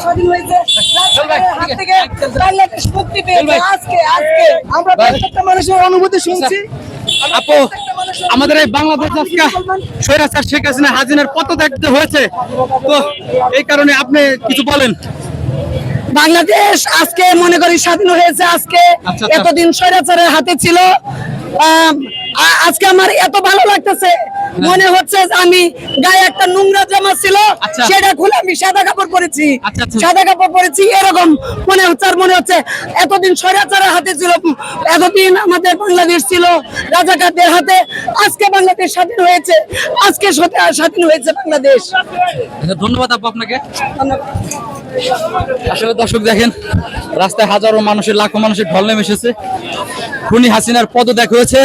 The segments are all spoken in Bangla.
স্বাধীন হয়েছে হাত থেকে বাংলাদেশ মুক্তি পেয়েছে। আজকে আজকে আমরা প্রত্যেকটা মানুষের অনুভূতি শুনছি। আপু, আমাদের এই বাংলাদেশ আজকে স্বৈরাচার শেখ হাসিনার পদত্যাগ হয়েছে, তো এই কারণে আপনি কিছু বলেন। বাংলাদেশ আজকে মনে করি স্বাধীন হয়েছে। আজকে আচ্ছা। এতদিন স্বৈরাচারের হাতে ছিল। আজকে আমার এত ভালো লাগতেছে, মনে হচ্ছে যে আমি গায়ে একটা নোংরা জামা ছিল, আচ্ছা। সেটা খুলে আমি সাদা কাপড় পরেছি। আচ্ছা। সাদা কাপড় পরেছি এরকম মনে হচ্ছে। আর মনে হচ্ছে এতদিন স্বৈরাচারের হাতে ছিল, এতদিন আমাদের বাংলাদেশ ছিল রাজাকারদের হাতে। আজকে বাংলাদেশ স্বাধীন হয়েছে, আজকে স্বাধীন হয়েছে বাংলাদেশ। ধন্যবাদ আপু আপনাকে। আসলে দর্শক দেখেন, রাস্তায় হাজারো মানুষের, লাখো মানুষের ঢল নেমে এসেছে। খুনি হাসিনার পদত্যাগ হয়েছে,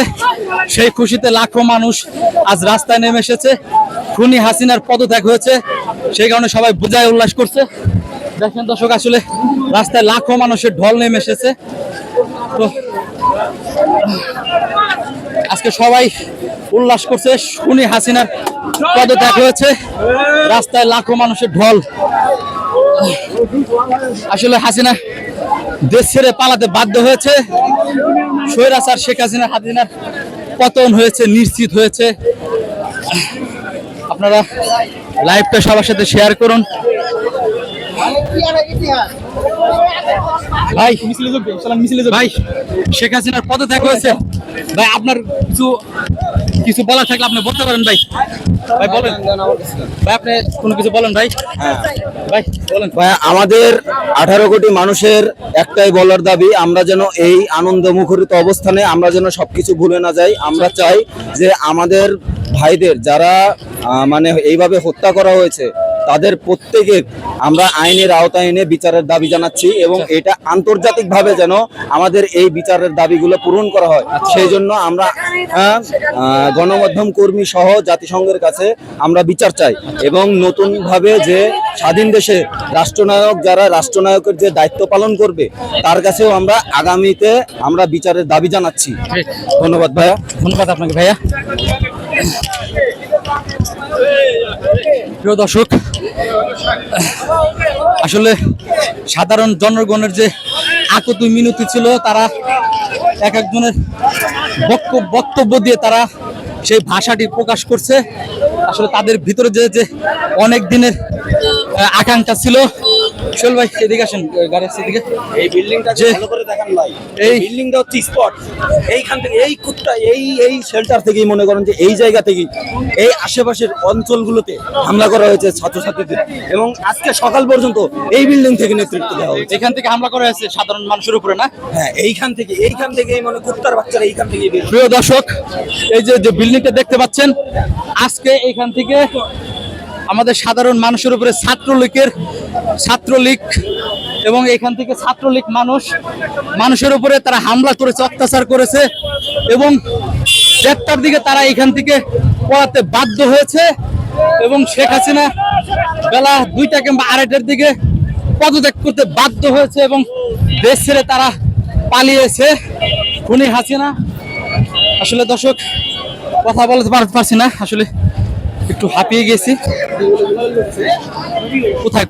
সেই খুশিতে লাখো মানুষ আজ রাস্তায় নেমে এসেছে। খুনি হাসিনার পদত্যাগ হয়েছে, সেই কারণে সবাই বোঝায় উল্লাস করছে। দেখেন দর্শক, আসলে রাস্তায় লাখো মানুষের ঢল নেমে এসেছে। তো আজকে সবাই উল্লাস করছে, খুনি হাসিনার পদত্যাগ হয়েছে, রাস্তায় লাখো মানুষের ঢল। আসলে হাসিনা দেশ ছেড়ে পালাতে বাধ্য হয়েছে। স্বৈরাচার শেখ হাসিনার পতন হয়েছে, নিশ্চিত হয়েছে। আপনারা লাইভটা সবার সাথে শেয়ার করুন। ভাই ভাই, শেখ হাসিনার পদত্যাগ হয়েছে। ভাই আপনার কিছু বলা থাকলে আপনি বলতে পারেন। ভাই ভাই বলেন, ভাই আপনি কোনো কিছু বলেন। ভাই ভাই বলেন। ভাই, আমাদের 18 কোটি মানুষের একটাই বলার দাবি, আমরা যেন এই আনন্দ মুখরিত অবস্থানে আমরা যেন সবকিছু ভুলে না যাই। আমরা চাই যে আমাদের ভাইদের যারা মানে এইভাবে হত্যা করা হয়েছে, তাদের প্রত্যেকের আমরা আইনের আওতায় এনে বিচারের দাবি জানাচ্ছি, এবং এটা আন্তর্জাতিকভাবে যেন আমাদের এই বিচারের দাবিগুলো পূরণ করা হয়। সেই জন্য আমরা গণমাধ্যম কর্মী সহ জাতিসংঘের কাছে আমরা বিচার চাই, এবং নতুনভাবে যে স্বাধীন দেশে রাষ্ট্রনায়ক, যারা রাষ্ট্রনায়কের যে দায়িত্ব পালন করবে, তার কাছেও আমরা আগামীতে আমরা বিচারের দাবি জানাচ্ছি। ধন্যবাদ ভাইয়া। ধন্যবাদ আপনাকে ভাইয়া। প্রিয় দর্শক, আসলে সাধারণ জনগণের যে আকুতি মিনতি ছিল, তারা এক একজনের বক্তব্য দিয়ে তারা সেই ভাষাটি প্রকাশ করছে। আসলে তাদের ভিতরে যে অনেক দিনের আকাঙ্ক্ষা ছিল। শোল ভাই এদিকে আসেন, গাড়ির দিকে। এই বিল্ডিংটা যে ভালো করে দেখান ভাই, এই বিল্ডিংটা হচ্ছে স্পট। এইখান থেকে এই কুত্তা এই শেল্টার থেকেই মনে করেন যে এই জায়গা থেকেই এই আশেপাশের অঞ্চলগুলোতে হামলা করা হয়েছে ছাত্রছাত্রীদের, এবং আজকে সকাল পর্যন্ত এই বিল্ডিং থেকে নেতৃত্ব দেওয়া হয়েছে। এখান থেকে হামলা করা হয়েছে সাধারণ মানুষের উপরে, না? হ্যাঁ, এইখান থেকে মানে কুত্তার বাচ্চারা এইখান থেকে। প্রিয় দর্শক, এই যে বিল্ডিংটা দেখতে পাচ্ছেন, আজকে এইখান থেকে আমাদের সাধারণ মানুষের উপরে ছাত্রলীগ এবং এখান থেকে ছাত্রলীগ মানুষের উপরে তারা হামলা করেছে, অত্যাচার করেছে, এবং 1টার দিকে তারা এখান থেকে পড়াতে বাধ্য হয়েছে, এবং শেখ হাসিনা বেলা 2টা কিংবা 2:30টার দিকে পদত্যাগ করতে বাধ্য হয়েছে, এবং দেশ ছেড়ে তারা পালিয়েছে খুনি হাসিনা। আসলে দর্শক, কথা বলতে পারছি না, আসলে একটু হাঁপিয়ে গেছি। কোথায়